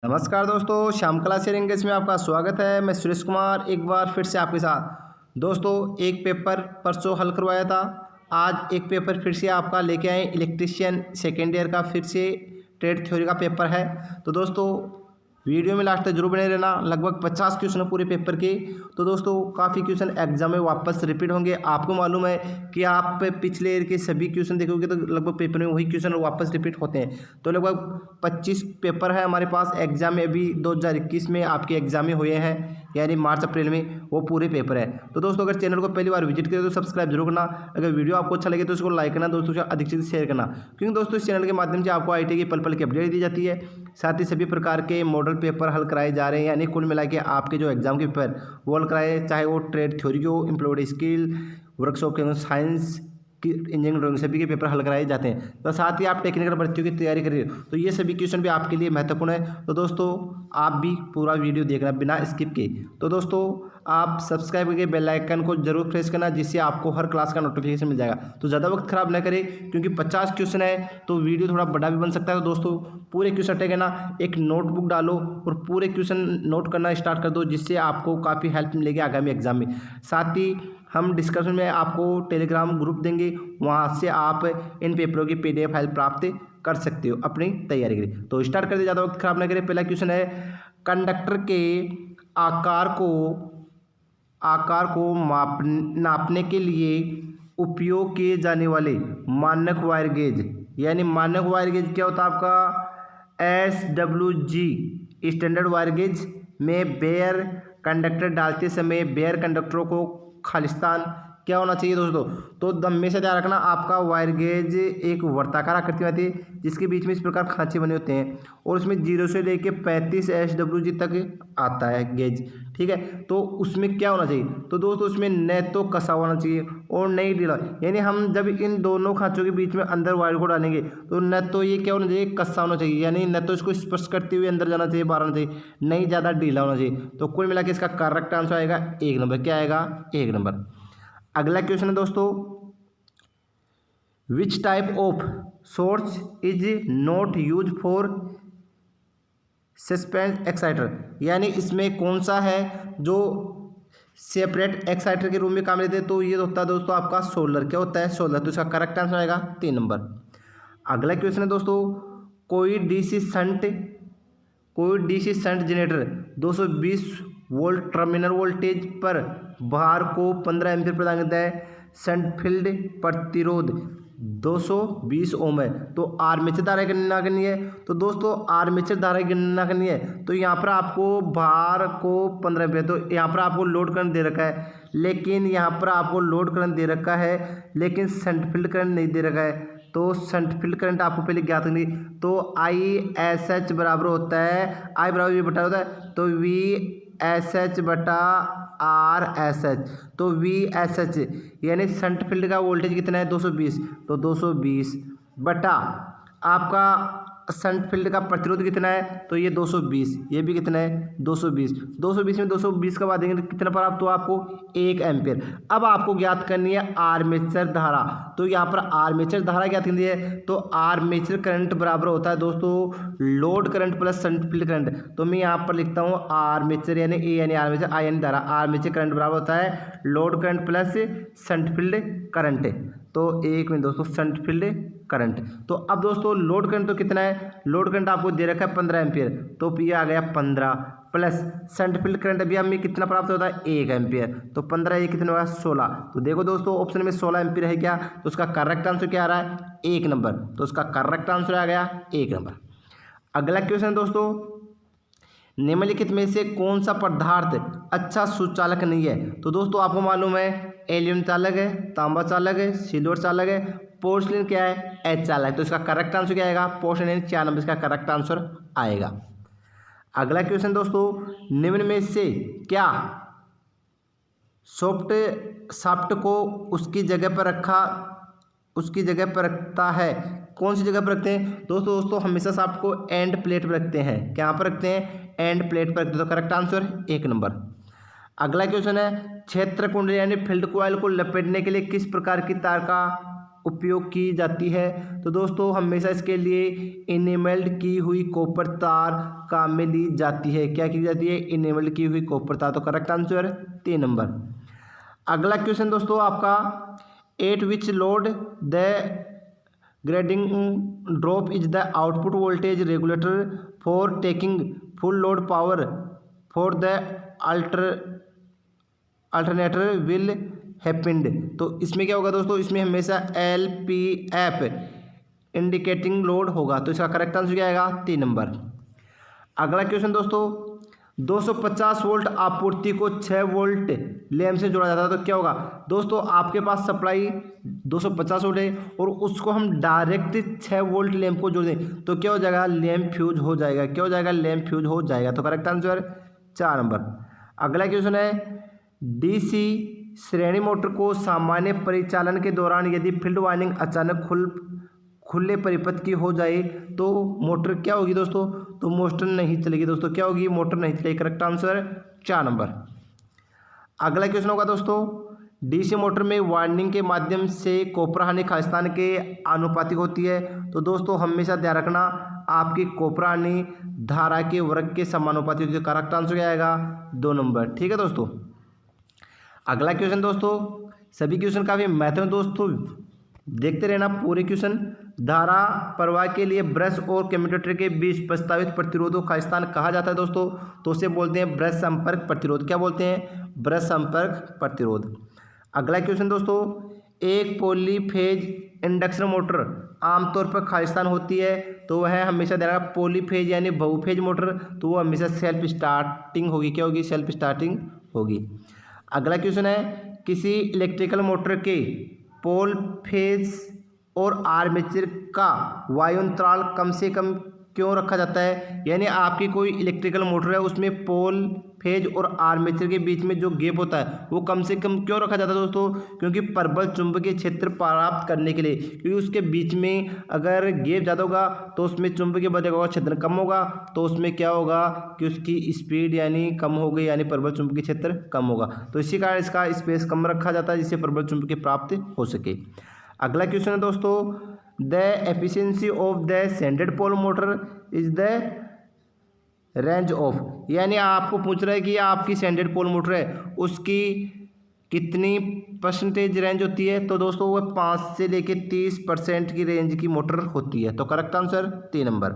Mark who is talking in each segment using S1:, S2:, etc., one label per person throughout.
S1: नमस्कार दोस्तों, श्याम कला शेयरिंग इंग्लिश में आपका स्वागत है। मैं सुरेश कुमार एक बार फिर से आपके साथ। दोस्तों, एक पेपर परसों हल करवाया था। आज एक पेपर फिर से आपका लेके आए, इलेक्ट्रीशियन सेकेंड ईयर का फिर से ट्रेड थ्योरी का पेपर है। तो दोस्तों, वीडियो में लास्ट तक जरूर बने रहना। लगभग 50 क्वेश्चन पूरे पेपर के। तो दोस्तों, काफ़ी क्वेश्चन एग्जाम में वापस रिपीट होंगे। आपको मालूम है कि आप पिछले ईयर के सभी क्वेश्चन देखोगे तो लगभग पेपर में वही क्वेश्चन वापस रिपीट होते हैं। तो लगभग 25 पेपर है हमारे पास एग्जाम में। अभी 2021 में आपके एग्जाम में हुए हैं, यानी मार्च अप्रैल में वो पूरे पेपर है। तो दोस्तों, अगर चैनल को पहली बार विजिट करें तो सब्सक्राइब जरूर करना। अगर वीडियो आपको अच्छा लगे तो उसको लाइक करना, दोस्तों से अधिक से शेयर करना, क्योंकि दोस्तों इस चैनल के माध्यम से आपको आईटी की पल पल की अपडेट दी जाती है। साथ ही सभी प्रकार के मॉडल पेपर हल कराए जा रहे हैं, यानी कुल मिला के आपके जो एग्जाम के पेपर वो हल कराए, चाहे वो ट्रेड थ्योरी हो, एम्प्लॉयड स्किल, वर्कशॉप के साइंस की, इंजीनियरिंग ड्राइंग, सभी के पेपर हल कराए जाते हैं। तो साथ ही आप टेक्निकल भर्तियों की तैयारी करिए तो ये सभी क्वेश्चन भी आपके लिए महत्वपूर्ण है। तो दोस्तों, आप भी पूरा वीडियो देखना बिना स्किप के। तो दोस्तों, आप सब्सक्राइब करके बेल आइकन को जरूर प्रेस करना, जिससे आपको हर क्लास का नोटिफिकेशन मिल जाएगा। तो ज़्यादा वक्त खराब न करें, क्योंकि 50 क्वेश्चन है तो वीडियो थोड़ा बड़ा भी बन सकता है। तो दोस्तों, पूरे क्वेश्चन टेक है ना, एक नोटबुक डालो और पूरे क्वेश्चन नोट करना स्टार्ट कर दो, जिससे आपको काफ़ी हेल्प मिलेगी आगामी एग्जाम में। साथ ही हम डिस्कशन में आपको टेलीग्राम ग्रुप देंगे, वहाँ से आप इन पेपरों की PDF फाइल प्राप्त कर सकते हो अपनी तैयारी के लिए। तो स्टार्ट कर दे, ज़्यादा वक्त खराब ना करें। पहला क्वेश्चन है, कंडक्टर के आकार को नापने के लिए उपयोग किए जाने वाले मानक वायर गेज, यानी मानक वायर गेज क्या होता है आपका SWG, स्टैंडर्ड वायर गेज में बेयर कंडक्टर डालते समय बेयर कंडक्टरों को खालिस्तान क्या होना चाहिए दोस्तों। तो हमेशा ध्यान रखना, आपका वायर गेज एक वर्ताकार आकृति में आती है, जिसके बीच में इस प्रकार खांचे बने होते हैं, और उसमें 0 से लेके 35 SWG तक आता है गेज, ठीक है। तो उसमें क्या होना चाहिए तो दोस्तों, उसमें न तो कसा होना चाहिए और न ही ढीला, यानी हम जब इन दोनों खांचों के बीच में अंदर वायर को डालेंगे तो न तो ये क्या होना चाहिए, कसा होना चाहिए, यानी न तो इसको स्पर्श करते हुए अंदर जाना चाहिए, बाहर आना चाहिए, नहीं ज़्यादा ढीला होना चाहिए। तो कुल मिला के इसका करेक्ट आंसर आएगा 1 नंबर। क्या आएगा? 1 नंबर। अगला क्वेश्चन है दोस्तों, which type of source is not use for suspend exciter, यानी इसमें कौन सा है जो सेपरेट एक्साइटर के रूप में काम लेते हैं। तो ये होता है दोस्तों आपका सोलर। क्या होता है? सोलर। तो इसका करेक्ट आंसर आएगा 3 नंबर। अगला क्वेश्चन है दोस्तों, कोई DC shunt generator 220 volt terminal voltage पर भार को 15 एम्पीयर प्रदान करता है। शंट फील्ड प्रतिरोध 220 ओम है। तो आर्मेचर धारा की गणना करनी है। तो दोस्तों, आर्मेचर धारा की गणना करनी है तो यहाँ पर आपको भार को 15 एम्पीयर, तो यहाँ पर आपको लोड करंट दे रखा है, लेकिन यहाँ पर आपको लोड करंट दे रखा है, लेकिन शंट फील्ड करंट नहीं दे रखा है। तो शंट फील्ड करंट आपको पहले ज्ञात करनी। तो ISH बराबर होता है, I बराबर V बटा होता है, तो VSH बटा RSH। तो VSH यानी शंट फील्ड का वोल्टेज कितना है? 220। तो 220 बटा आपका शंट फील्ड का प्रतिरोध कितना है? तो ये 220, ये भी कितना है? 220। 220 में 220 का बाद देंगे तो कितना प्राप्त हुआ आपको? 1 एम्पीयर। अब आपको ज्ञात करनी है आर्मेचर धारा। तो यहाँ पर आर्मेचर धारा ज्ञात करनी है, तो आर्मेचर करंट बराबर होता है दोस्तों load current plus shunt field current. तो मैं यहाँ पर लिखता हूँ आर्मेचर, यानी ए यानी आर्मेचर, आई यानी धारा। आर्मेचर करंट बराबर होता है load current plus shunt field current. तो एक में दोस्तों शंट फील्ड करंट। तो अब दोस्तों लोड करंट तो कितना है? लोड करंट आपको दे रखा है 15 एम्पीयर, तो ये आ गया 15 प्लस शंट फील्ड करंट अभी हमें कितना प्राप्त होता है? 1 एम्पीयर। तो 15 ये कितना होगा? 16। तो देखो दोस्तों, ऑप्शन में 16 एम्पीयर है क्या? तो उसका करेक्ट आंसर क्या आ रहा है? 1 नंबर। तो उसका करेक्ट आंसर आ गया 1 नंबर। अगला क्वेश्चन दोस्तों, निम्नलिखित में से कौन सा पदार्थ अच्छा सुचालक नहीं है। तो दोस्तों, आपको मालूम है एल्यूमिनियम चालक है, तांबा चालक है, सिल्वर चालक है, पोर्सलिन क्या है? H चालक। तो इसका करेक्ट आंसर क्या आएगा? पोर्सलिन 4 नंबर इसका करेक्ट आंसर आएगा। अगला क्वेश्चन दोस्तों, निम्न में से क्या शाफ्ट को उसकी जगह पर रखता है? कौन सी जगह पर रखते हैं दोस्तों? हमेशा शाफ्ट को एंड प्लेट पर रखते हैं। क्या पर रखते हैं? एंड प्लेट पर रखते हैं। तो करेक्ट आंसर 1 नंबर। अगला क्वेश्चन है, क्षेत्र कुंडली यानी फील्ड कॉइल को लपेटने के लिए किस प्रकार की तार का उपयोग की जाती है? तो दोस्तों, हमेशा इसके लिए इनेमेल्ड की हुई कॉपर तार काम में ली जाती है। क्या की जाती है? इनेबल्ड की हुई कॉपर तार। तो करेक्ट आंसर 3 नंबर। अगला क्वेश्चन दोस्तों आपका, eight which load the grading drop is the output voltage regulator for taking full load power for the alternator will happened. तो इसमें क्या होगा दोस्तों? इसमें हमेशा LPF इंडिकेटिंग लोड होगा। तो इसका करेक्ट आंसर क्या आएगा? 3 नंबर। अगला क्वेश्चन दोस्तों, 250 वोल्ट आपूर्ति को 6 वोल्ट लैंप से जोड़ा जाता है। तो क्या होगा दोस्तों? आपके पास सप्लाई 250 वोल्ट है और उसको हम डायरेक्ट 6 वोल्ट लैंप को जोड़ दें तो क्या हो जाएगा? लैंप फ्यूज हो जाएगा। क्या हो जाएगा? लैंप फ्यूज हो जाएगा। तो करेक्ट आंसर 4 नंबर। अगला क्वेश्चन है, DC श्रेणी मोटर को सामान्य परिचालन के दौरान यदि फील्ड वाइंडिंग अचानक खुले परिपथ की हो जाए तो मोटर क्या होगी दोस्तों? तो मोटर नहीं चलेगी दोस्तों। क्या होगी? मोटर नहीं चलेगी। Correct answer 4 number. अगला क्वेश्चन होगा दोस्तों, DC मोटर में वाइंडिंग के माध्यम से कॉपर हानि खालिस्तान के आनुपातिक होती है। तो दोस्तों हमेशा ध्यान रखना, आपकी कॉपर हानि धारा के वर्ग के समानुपातिक होती है। करेक्ट आंसर क्या आएगा? 2 नंबर। ठीक है दोस्तों। अगला क्वेश्चन दोस्तों, सभी क्वेश्चन काफ़ी महत्वपूर्ण दोस्तों, देखते रहना पूरे क्वेश्चन। धारा प्रवाह के लिए ब्रश और कम्यूटेटर के बीच प्रस्तावित प्रतिरोध को खालिस्तान कहा जाता है दोस्तों। तो उसे बोलते हैं ब्रश संपर्क प्रतिरोध। क्या बोलते हैं? ब्रश संपर्क प्रतिरोध। अगला क्वेश्चन दोस्तों, एक पॉलीफेज इंडक्शन मोटर आमतौर पर खालिस्तान होती है। तो वह हमेशा देगा पॉलीफेज यानी बहुफेज मोटर, तो वो हमेशा सेल्फ स्टार्टिंग होगी। क्या होगी? सेल्फ स्टार्टिंग होगी। अगला क्वेश्चन है, किसी इलेक्ट्रिकल मोटर के पोल फेज और आर्मेचर का वायुअंतराल कम से कम क्यों रखा जाता है? यानी आपकी कोई इलेक्ट्रिकल मोटर है, उसमें पोल फेज और आर्मेचर के बीच में जो गैप होता है वो कम से कम क्यों रखा जाता है दोस्तों? क्योंकि प्रबल चुंबकीय क्षेत्र प्राप्त करने के लिए। क्योंकि उसके बीच में अगर गैप ज़्यादा होगा तो उसमें चुंबकीय बल का क्षेत्र कम होगा, तो उसमें क्या होगा कि उसकी स्पीड यानी कम हो गई, यानी प्रबल चुंबकीय क्षेत्र कम होगा। तो इसी कारण इसका स्पेस कम रखा जाता है जिससे प्रबल चुंबकीय प्राप्त हो सके। अगला क्वेश्चन है दोस्तों, the efficiency of the shaded pole motor is the range of. यानी आपको पूछ रहा है कि आपकी सेंडेड पोल मोटर है उसकी कितनी परसेंटेज रेंज होती है? तो दोस्तों वो 5 से लेके 30% की रेंज की मोटर होती है। तो करेक्ट आंसर 3 नंबर।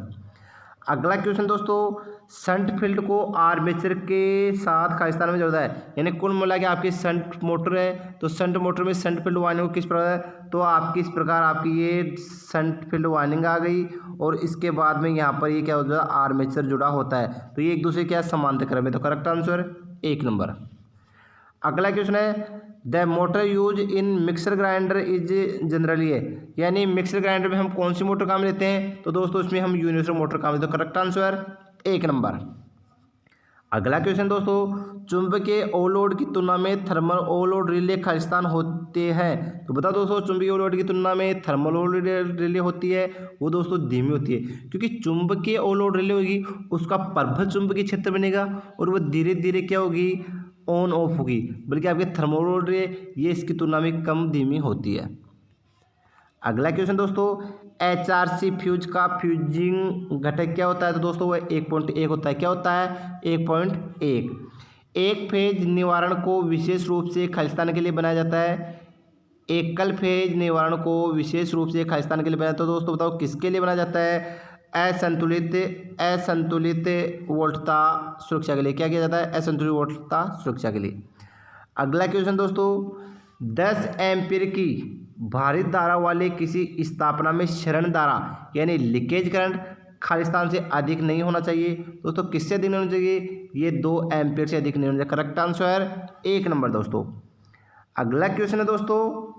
S1: अगला क्वेश्चन दोस्तों, शंट फील्ड को आर्मेचर के साथ खालिस्तान में जोड़ता है। यानी कुल मिला के आपकी शंट मोटर है तो शंट मोटर में शंट फील्ड वाइंडिंग किस प्रकार है? तो आपकी इस प्रकार आपकी ये शंट फील्ड वाइंडिंग आ गई और इसके बाद में यहाँ पर ये क्या होता है? आर्मेचर जुड़ा होता है। तो ये एक दूसरे क्या समांतर क्रम है। तो करेक्ट आंसर 1 नंबर। अगला क्वेश्चन है, the motor use in mixer grinder is generally है। यानी मिक्सर ग्राइंडर में हम कौन सी मोटर काम लेते हैं? तो दोस्तों इसमें हम यूनिवर्सल मोटर काम लेते हैं। Correct answer 1 number. अगला क्वेश्चन दोस्तों, चुंबकीय ओवरलोड की तुलना में थर्मल ओवरलोड रिले खालिस्तान होते हैं। तो बताओ दोस्तों, चुंबकीय ओवरलोड की तुलना में थर्मल ओवरलोड रिले होती है वो दोस्तों धीमी होती है। क्योंकि चुंबकीय ओवरलोड रिले होगी उसका प्रबल चुंबकीय क्षेत्र बनेगा और वो धीरे धीरे क्या होगी? ऑन ऑफ होगी। बल्कि आपके थर्मल ओवरलोड ये इसकी तुलना में कम धीमी होती है। अगला क्वेश्चन दोस्तों, HRC फ्यूज का फ्यूजिंग घटक क्या होता है? तो दोस्तों वह 1.1 होता है। क्या होता है? 1.1। एक फेज निवारण को विशेष रूप से खालिस्तान के लिए बनाया जाता है। एकल फेज निवारण को विशेष रूप से खालिस्तान के लिए बनाया जाता है। तो दोस्तों बताओ किसके लिए बनाया जाता है? असंतुलित वोल्टता सुरक्षा के लिए। क्या किया जाता है? असंतुलित वोल्टता सुरक्षा के लिए। अगला क्वेश्चन दोस्तों, 10 एम्पीयर की भारित धारा वाले किसी स्थापना में क्षरण धारा यानी लीकेज करंट खालिस्तान से अधिक नहीं होना चाहिए। दोस्तों किससे अधिक नहीं होना चाहिए? ये 2 एम्पीयर से अधिक नहीं होना चाहिए। करेक्ट आंसर 1 नंबर दोस्तों। अगला क्वेश्चन है दोस्तों,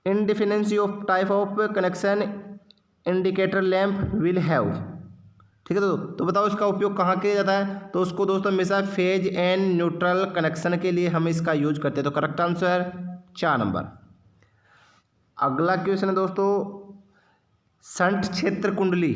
S1: independency of type of connection indicator lamp will have. ठीक है तो बताओ इसका उपयोग कहाँ किया जाता है? तो उसको दोस्तों हमेशा फेज एंड न्यूट्रल कनेक्शन के लिए हम इसका यूज करते हैं। तो करेक्ट आंसर 4 नंबर। अगला क्वेश्चन है दोस्तों, शंट क्षेत्र कुंडली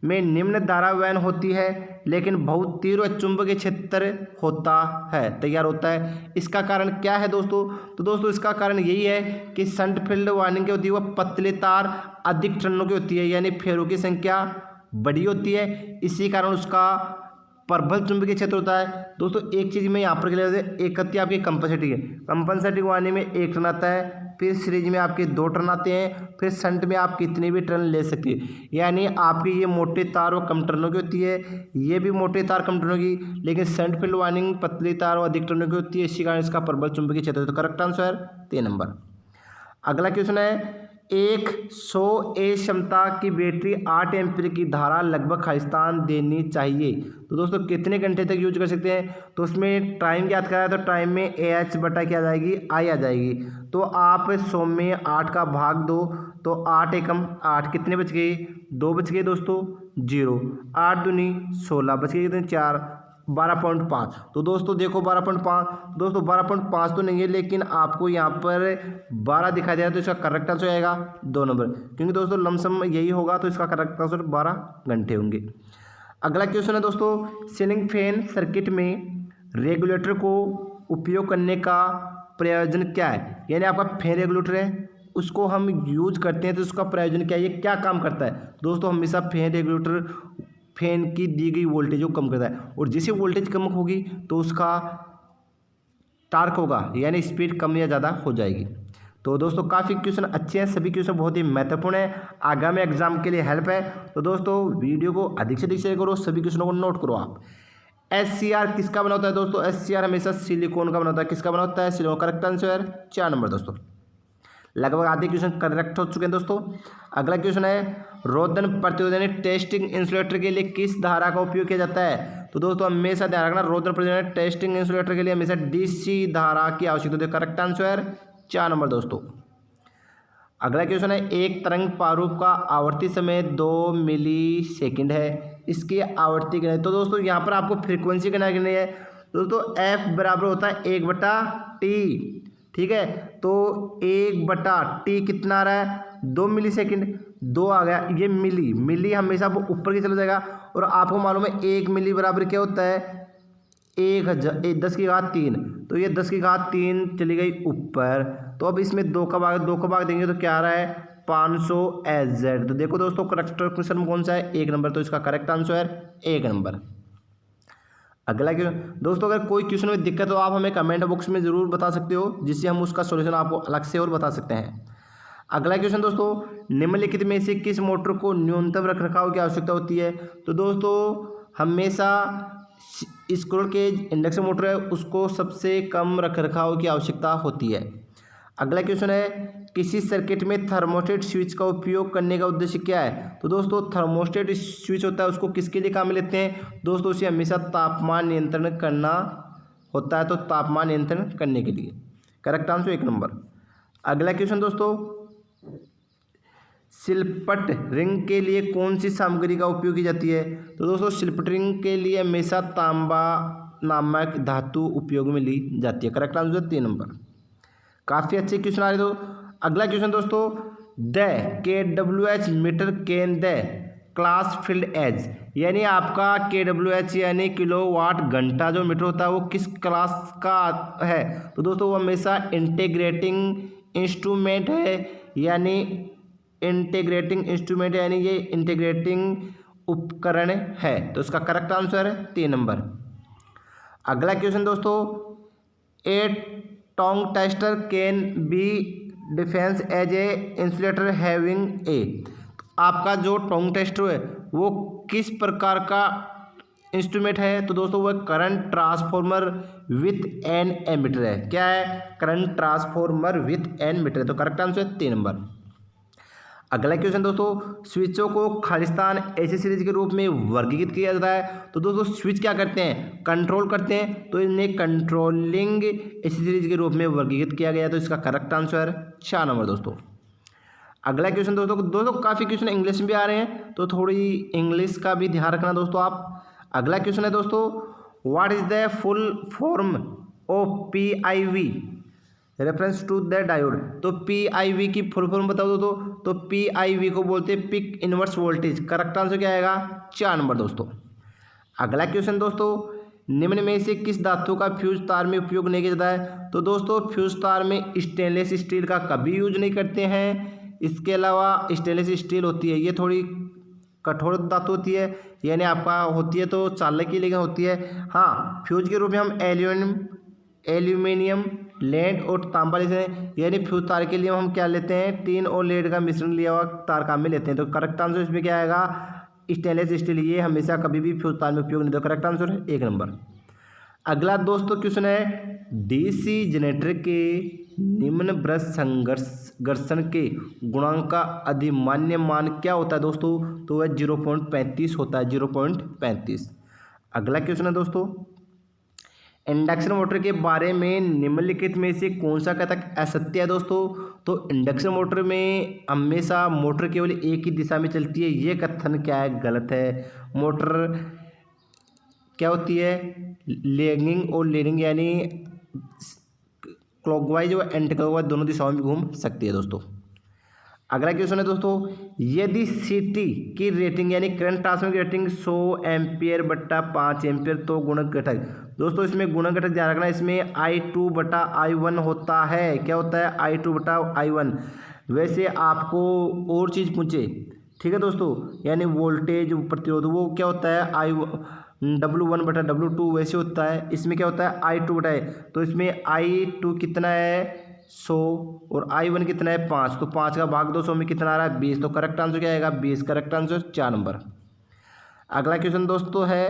S1: में निम्न धारा वहन होती है लेकिन बहुत तीव्र चुंबकीय क्षेत्र होता है, तैयार होता है। इसका कारण क्या है दोस्तों? तो दोस्तों इसका कारण यही है कि शंट फील्ड वाइंडिंग की होती है वह पतले तार अधिक टर्नों की होती है, यानी फेरों की संख्या बड़ी होती है, इसी कारण उसका प्रबल चुंबकीय क्षेत्र होता है। दोस्तों एक चीज़ में यहाँ पर क्लियर है, एक होती है आपकी कंपनसेटिंग, कंपनसेटिंग वाणी में 1 टन आता है, फिर सीरीज में आपके 2 टन आते हैं, फिर शंट में आप कितने भी टन ले सकते हैं। यानी आपकी ये मोटे तार और कम टनों की होती है, ये भी मोटे तार कम टनों की, लेकिन शंट फील्ड वाइंडिंग पतली तार और अधिक टनों की होती है, इसी कारण इसका प्रबल चुंबकीय क्षेत्र। तो करेक्ट आंसर 3 नंबर। अगला क्वेश्चन है, एक 100 ए क्षमता की बैटरी 8 एम्पीयर की धारा लगभग खालिस्तान देनी चाहिए, तो दोस्तों कितने घंटे तक यूज कर सकते हैं। तो उसमें टाइम याद कराया तो टाइम में AH बटा क्या आ जाएगी, आई आ जाएगी। तो आप 100 में 8 का भाग दो, तो 8 एकम 8 कितने बच गए, 2 बच गए दोस्तों, 0, 8 दूनी 16 बच गए कितने, 4, 12.5। तो दोस्तों देखो 12.5, दोस्तों 12.5 तो नहीं है, लेकिन आपको यहाँ पर 12 दिखाई दे रहा है, तो इसका करेक्ट आंसर आएगा 2 नंबर, क्योंकि दोस्तों लमसम यही होगा, तो इसका करेक्ट आंसर 12 घंटे होंगे। अगला क्वेश्चन है दोस्तों, सीलिंग फैन सर्किट में रेगुलेटर को उपयोग करने का प्रयोजन क्या है। यानी आपका फैन रेगुलेटर है, उसको हम यूज करते हैं, तो उसका प्रयोजन क्या है, ये क्या काम करता है। दोस्तों हमेशा फैन रेगुलेटर फैन की दी गई वोल्टेज को कम करता है, और जैसे वोल्टेज कम होगी तो उसका टार्क होगा, यानी स्पीड कम या ज़्यादा हो जाएगी। तो दोस्तों काफ़ी क्वेश्चन अच्छे हैं, सभी क्वेश्चन बहुत ही महत्वपूर्ण है, आगामी एग्जाम के लिए हेल्प है। तो दोस्तों वीडियो को अधिक से अधिक शेयर करो, सभी क्वेश्चनों को नोट करो आप। SCR किसका बना होता है दोस्तों, SCR हमेशा सिलिकॉन का बना होता है, किसका बना होता है, सिलिकॉन। करेक्ट आंसर 4 नंबर दोस्तों। लगभग आधे क्वेश्चन करेक्ट हो चुके हैं दोस्तों। अगला क्वेश्चन है, रोधन प्रतिरोधन टेस्टिंग इंसुलेटर के लिए किस धारा का उपयोग किया जाता है। तो दोस्तों हमेशा ध्यान रखना, रोधन प्रतिरोधन टेस्टिंग इंसुलेटर के लिए हमेशा DC धारा की आवश्यकता होती है। करेक्ट आंसर 4 नंबर दोस्तों। अगला क्वेश्चन है, एक तरंग प्रारूप का आवर्ती समय 2 मिली सेकेंड है, इसकी आवर्ती कितनी है। तो दोस्तों यहाँ पर आपको फ्रीक्वेंसी करनी है दोस्तों, F बराबर होता है 1/T, ठीक है। तो 1/T कितना आ रहा है, 2 मिली सेकेंड, 2 आ गया, ये मिली हमेशा वो ऊपर की चला जाएगा, और आपको मालूम है 1 मिली बराबर क्या होता है, 10 की घात 3, तो ये 10 की घात 3 चली गई ऊपर। तो अब इसमें 2 का भाग देंगे, तो क्या आ रहा है 500 SZ। तो देखो दोस्तों करेक्ट क्वेश्चन में कौन सा है, 1 नंबर, तो इसका करेक्ट आंसर 1 नंबर। अगला क्वेश्चन दोस्तों, अगर कोई क्वेश्चन में दिक्कत हो आप हमें कमेंट बॉक्स में ज़रूर बता सकते हो, जिससे हम उसका सॉल्यूशन आपको अलग से और बता सकते हैं। अगला क्वेश्चन दोस्तों, निम्नलिखित में से किस मोटर को न्यूनतम रखरखाव की आवश्यकता होती है। तो दोस्तों हमेशा स्क्विरल केज इंडक्शन मोटर है, उसको सबसे कम रखरखाव की आवश्यकता होती है। अगला क्वेश्चन है, किसी सर्किट में थर्मोस्टेट स्विच का उपयोग करने का उद्देश्य क्या है। तो दोस्तों थर्मोस्टेट स्विच होता है, उसको किसके लिए काम में लेते हैं दोस्तों, उसे हमेशा तापमान नियंत्रण करना होता है, तो तापमान नियंत्रण करने के लिए। Correct answer 1 number. अगला क्वेश्चन दोस्तों, सिलपट रिंग के लिए कौन सी सामग्री का उपयोग की जाती है। तो दोस्तों सिलपट रिंग के लिए हमेशा तांबा नामक धातु उपयोग में ली जाती है। Correct answer 3 number. काफ़ी अच्छे क्वेश्चन आ रहे तो अगला क्वेश्चन दोस्तों, the KWH meter can the class field as, यानी आपका KWH यानी किलोवाट घंटा जो मीटर होता है वो किस क्लास का है। तो दोस्तों वो हमेशा इंटीग्रेटिंग इंस्ट्रूमेंट है, यानी ये इंटीग्रेटिंग उपकरण है, तो इसका करेक्ट आंसर है 3 नंबर। अगला क्वेश्चन दोस्तों, a tong tester can be defence as a insulator having a, आपका जो टोंग टेस्टर है वो किस प्रकार का इंस्ट्रूमेंट है। तो दोस्तों वो current transformer with an ammeter है। क्या है, current transformer with an meter है, तो करेक्ट आंसर 3 नंबर। अगला क्वेश्चन दोस्तों, स्विचों को खालिस्तान AC सीरीज के रूप में वर्गीकृत किया जाता है। तो दोस्तों स्विच क्या करते हैं, कंट्रोल करते हैं, तो इन्हें कंट्रोलिंग AC सीरीज के रूप में वर्गीकृत किया गया, तो इसका करेक्ट आंसर 4 नंबर दोस्तों। अगला क्वेश्चन दोस्तों काफ़ी क्वेश्चन इंग्लिश में भी आ रहे हैं, तो थोड़ी इंग्लिश का भी ध्यान रखना दोस्तों आप। अगला क्वेश्चन है दोस्तों, what is the full form of PIV reference to the diode. तो PIV की फुल फॉर्म बताओ दोस्तों, तो PIV को बोलते हैं peak inverse voltage. Correct answer क्या आएगा 4 नंबर दोस्तों। अगला क्वेश्चन दोस्तों, निम्न में से किस धातु का फ्यूज तार में उपयोग नहीं किया जाता है। तो दोस्तों फ्यूज तार में स्टेनलेस स्टील का कभी यूज नहीं करते हैं, इसके अलावा स्टेनलेस स्टील होती है ये थोड़ी कठोर धातु होती है, यानी आपका होती है तो चालक की लेकिन होती है। हाँ, फ्यूज के रूप में हम एल्यूमिनियम, लेड और तांबा लेते हैं, यानी फ्यूज तार के लिए हम क्या लेते हैं, टीन और लेड का मिश्रण लिया हुआ तार काम में लेते हैं। तो करेक्ट आंसर इसमें क्या आएगा, स्टेनलेस स्टील। ये हमेशा कभी भी फ्यूज तार में उपयोग नहीं, तो करेक्ट आंसर है 1 नंबर। अगला दोस्तों क्वेश्चन है, डीसी जनरेटर के निम्न ब्रश घर्षण के गुणांक का अधिमान्य मान क्या होता है दोस्तों, तो वह 0.35 होता है, 0.35। अगला क्वेश्चन है दोस्तों, इंडक्शन मोटर के बारे में निम्नलिखित में से कौन सा कथन असत्य है दोस्तों, तो इंडक्शन मोटर में हमेशा मोटर केवल एक ही दिशा में चलती है, ये कथन क्या है, गलत है। मोटर क्या होती है, लैगिंग और लीडिंग, यानी क्लॉकवाइज और एंटी क्लॉकवाइज दोनों दिशाओं में घूम सकती है दोस्तों। अगला क्वेश्चन है दोस्तों, यदि सीटी की रेटिंग यानी करंट ट्रांसफर की रेटिंग 100 एम्पियर बट्टा 5 एम्पियर तो गुणक घटक, दोस्तों इसमें गुणक घटक ध्यान रखना, इसमें I2 बटा I1 होता है। क्या होता है, I2 बटा I1। वैसे आपको और चीज़ पूछे, ठीक है दोस्तों, यानी वोल्टेज प्रतिरोध वो क्या होता है, W1 बटा W2 वैसे होता है। इसमें क्या होता है, I2 बटा है, तो इसमें I2 कितना है 100 और I1 कितना है 5, तो 5 का भाग 200 में कितना आ रहा है 20, तो करेक्ट आंसर क्या आएगा 20, करेक्ट आंसर 4 नंबर। अगला क्वेश्चन दोस्तों है,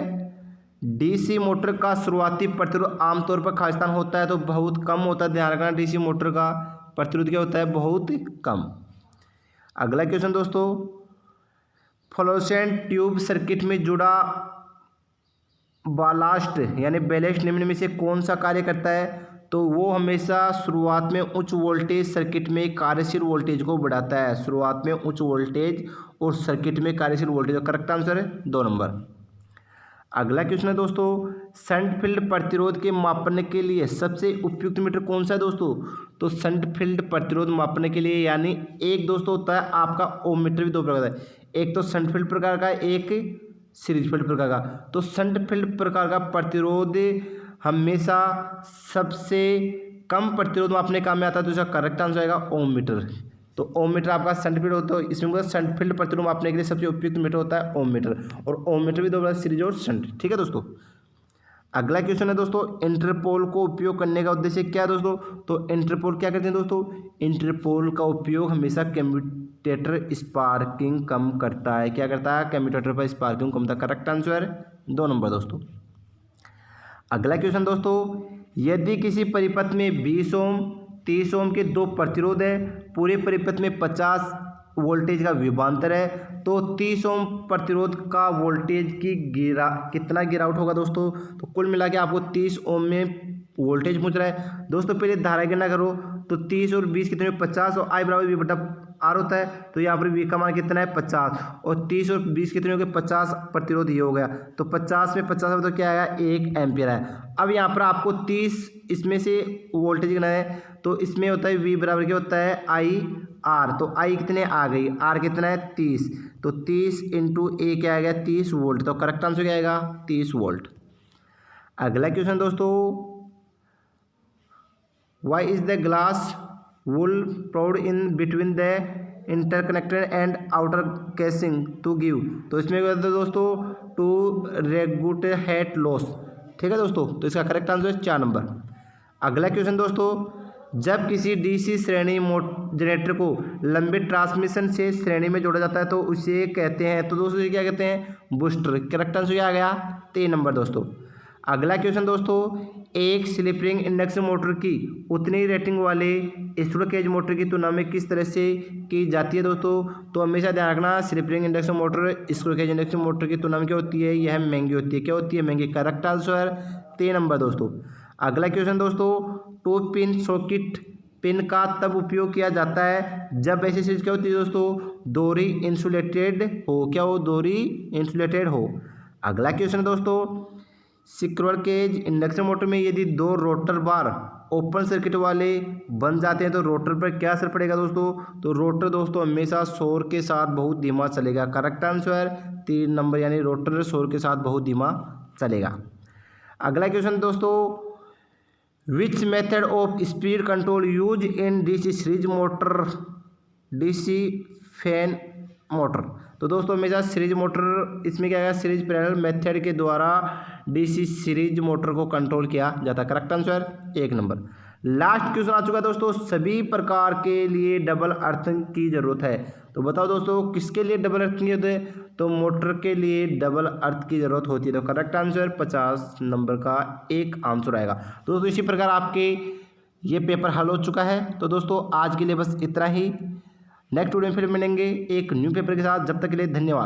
S1: डीसी मोटर का शुरुआती प्रतिरोध आमतौर पर खालिस्तान होता है तो बहुत कम होता है, ध्यान रखना, डीसी मोटर का प्रतिरोध क्या होता है, बहुत कम। अगला क्वेश्चन दोस्तों, फ्लोरोसेंट ट्यूब सर्किट में जुड़ा बालास्ट यानी बैलेस्ट निम्न में से कौन सा कार्य करता है, तो वो हमेशा शुरुआत में उच्च वोल्टेज सर्किट में कार्यशील वोल्टेज को बढ़ाता है, शुरुआत में उच्च वोल्टेज और सर्किट में कार्यशील वोल्टेज, करेक्ट आंसर है 2 नंबर। अगला क्वेश्चन है दोस्तों, शंट फील्ड प्रतिरोध के मापने के लिए सबसे उपयुक्त मीटर कौन सा है दोस्तों, तो शंट फील्ड प्रतिरोध मापने के लिए यानी एक दोस्तों होता है आपका ओम मीटर, भी 2 प्रकार का है, एक तो शंट फील्ड प्रकार का, एक सीरीज फील्ड प्रकार का। तो शंट फील्ड प्रकार का प्रतिरोध हमेशा सबसे कम प्रतिरोध मापने काम में आता है, तो इसका करेक्ट आंसर आएगा ओम मीटर। तो ओम मीटर आपका शंट फील्ड होता है, इसमें शंट फील्ड प्रतिरोध मापने के लिए सबसे उपयुक्त मीटर होता है ओम मीटर, और ओम मीटर भी 2 प्रकार, सीरीज और शंट, ठीक है दोस्तों। अगला क्वेश्चन है दोस्तों, इंटरपोल को उपयोग करने का उद्देश्य क्या है दोस्तों, तो इंटरपोल क्या करते हैं दोस्तों, इंटरपोल का उपयोग हमेशा कम्यूटेटर स्पार्किंग कम करता है। क्या करता है, कम्यूटेटर पर स्पार्किंग कम करता है, करेक्ट आंसर 2 नंबर दोस्तों। अगला क्वेश्चन दोस्तों, यदि किसी परिपथ में 20 ओम 30 ओम के 2 प्रतिरोध है, पूरे परिपथ में 50 वोल्टेज का विभवांतर है, तो 30 ओम प्रतिरोध का वोल्टेज की कितना गिरावट होगा दोस्तों, तो कुल मिला के आपको 30 ओम में वोल्टेज पूछ रहा है दोस्तों। पहले धारा गणना करो, तो 30 और 20 कितने, 50 और I बराबर V बटा R होता है, तो यहाँ पर V का मान कितना है 50, और 30 और 20 कितने हो गए 50 प्रतिरोध ये हो गया, तो 50 में 50 तो क्या आएगा 1 एम्पियर है। अब यहाँ पर आपको 30 इसमें से वोल्टेज गिना है, तो इसमें होता है V बराबर क्या होता है IR, तो I कितने आ गई, R कितना है 30, तो 30 इंटू A क्या आएगा 30 वोल्ट, तो करेक्ट आंसर क्या आएगा 30 वोल्ट। अगला क्वेश्चन दोस्तों, Why is the glass wool poured in between the interconnector and outer casing to give, तो इसमें क्या होता है दोस्तों, टू रेगुलेट लॉस, ठीक है दोस्तों, तो इसका करेक्ट आंसर है 4 नंबर। अगला क्वेश्चन दोस्तों, जब किसी डीसी श्रेणी जनरेटर को लंबे ट्रांसमिशन से श्रेणी में जोड़ा जाता है तो उसे कहते हैं, तो दोस्तों ये क्या कहते हैं, बूस्टर, करेक्ट आंसर क्या आ गया 3 नंबर दोस्तों। अगला क्वेश्चन दोस्तों, एक स्लिप रिंग इंडक्शन मोटर की उतनी रेटिंग वाले स्क्विरल केज मोटर की तुलना में किस तरह से की जाती है दोस्तों, तो हमेशा ध्यान रखना, slip ring induction motor squirrel cage induction motor की तुलना में क्या होती है, यह महंगी होती है। क्या होती है, महंगी, करेक्ट आंसर 3 नंबर दोस्तों। अगला क्वेश्चन दोस्तों, 2 पिन सॉकेट पिन का तब उपयोग किया जाता है जब ऐसी चीज क्या होती है दोस्तों, डोरी इंसुलेटेड हो, क्या हो, डोरी इंसुलेटेड हो। अगला क्वेश्चन दोस्तों, स्क्विरल केज इंडक्शन मोटर में यदि 2 रोटर बार ओपन सर्किट वाले बन जाते हैं तो रोटर पर क्या असर पड़ेगा दोस्तों, तो रोटर दोस्तों हमेशा शोर के साथ बहुत धीमा चलेगा, करेक्ट आंसर 3 नंबर, यानी रोटर शोर के साथ बहुत धीमा चलेगा। अगला क्वेश्चन दोस्तों, which method of speed control use in DC series motor, DC fan motor, तो दोस्तों हमेशा सीरीज मोटर इसमें क्या है, सीरीज पैरेलल मेथड के द्वारा डीसी सीरीज मोटर को कंट्रोल किया जाता है। Correct answer 1 number. Last question आ चुका है दोस्तों, सभी प्रकार के लिए डबल अर्थिंग की जरूरत है। तो बताओ दोस्तों किसके लिए डबल अर्थ की जरूरत है, तो मोटर के लिए डबल अर्थ की जरूरत होती है। तो करेक्ट आंसर 50 नंबर का एक आंसर आएगा। तो दोस्तों इसी प्रकार आपके ये पेपर हल हो चुका है। तो दोस्तों आज के लिए बस इतना ही, नेक्स्ट वीडियो में फिर मिलेंगे एक न्यू पेपर के साथ। जब तक के लिए धन्यवाद।